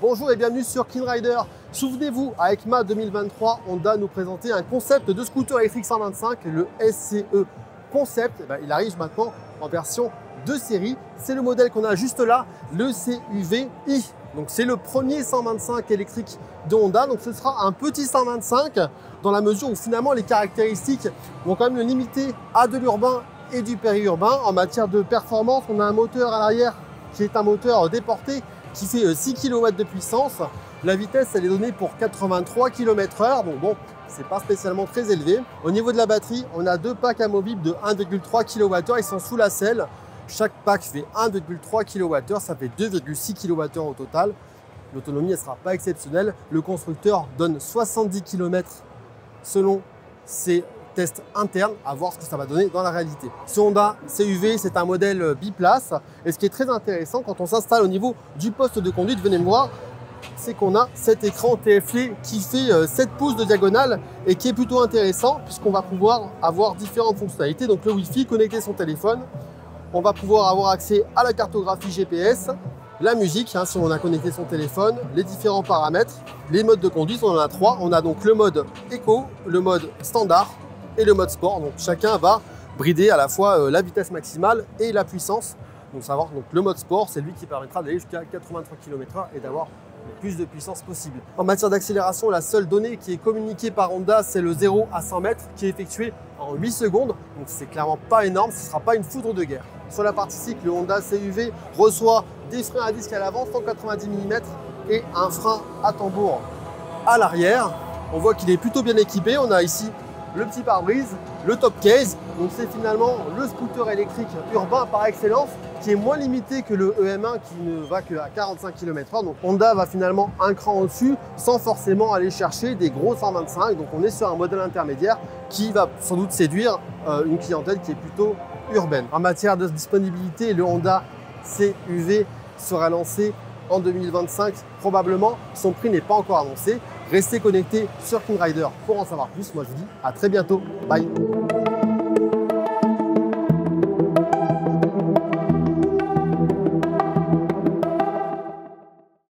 Bonjour et bienvenue sur Clean Rider. Souvenez-vous, à EICMA 2023, Honda nous présentait un concept de scooter électrique 125, le SCE Concept. Il arrive maintenant en version de série. C'est le modèle qu'on a juste là, le CUV-i. Donc c'est le premier 125 électrique de Honda. Donc ce sera un petit 125 dans la mesure où finalement les caractéristiques vont quand même le limiter à de l'urbain et du périurbain. En matière de performance, on a un moteur à l'arrière qui est un moteur déporté qui fait 6 kW de puissance. La vitesse, elle est donnée pour 83 km/h. Donc bon, c'est pas spécialement très élevé. Au niveau de la batterie, on a deux packs amovibles de 1,3 kWh. Ils sont sous la selle. Chaque pack fait 1,3 kWh. Ça fait 2,6 kWh au total. L'autonomie, elle sera pas exceptionnelle. Le constructeur donne 70 km selon ses tests internes, à voir ce que ça va donner dans la réalité. Ce Honda CUV, c'est un modèle biplace. Et ce qui est très intéressant, quand on s'installe au niveau du poste de conduite, venez me voir, c'est qu'on a cet écran TFT qui fait 7 pouces de diagonale et qui est plutôt intéressant puisqu'on va pouvoir avoir différentes fonctionnalités. Donc le Wi-Fi, connecter son téléphone. On va pouvoir avoir accès à la cartographie GPS, la musique, si on a connecté son téléphone, les différents paramètres, les modes de conduite, on en a 3. On a donc le mode éco, le mode standard et le mode sport. Donc chacun va brider à la fois la vitesse maximale et la puissance. Donc savoir, donc le mode sport, c'est lui qui permettra d'aller jusqu'à 83 km/h et d'avoir le plus de puissance possible. En matière d'accélération, la seule donnée qui est communiquée par Honda, c'est le 0 à 100 mètres qui est effectué en 8 secondes. Donc c'est clairement pas énorme, ce ne sera pas une foudre de guerre. Sur la partie cycle, le Honda CUV reçoit des freins à disque à l'avant, 190 mm et un frein à tambour à l'arrière. On voit qu'il est plutôt bien équipé. On a ici le petit pare-brise, le top case. Donc c'est finalement le scooter électrique urbain par excellence qui est moins limité que le EM1 qui ne va qu'à 45 km/h. Donc Honda va finalement un cran au-dessus sans forcément aller chercher des gros 125. Donc on est sur un modèle intermédiaire qui va sans doute séduire une clientèle qui est plutôt urbaine. En matière de disponibilité, le Honda CUV sera lancé en 2025 probablement. Son prix n'est pas encore annoncé. Restez connectés sur Clean Rider pour en savoir plus. Moi je vous dis à très bientôt. Bye.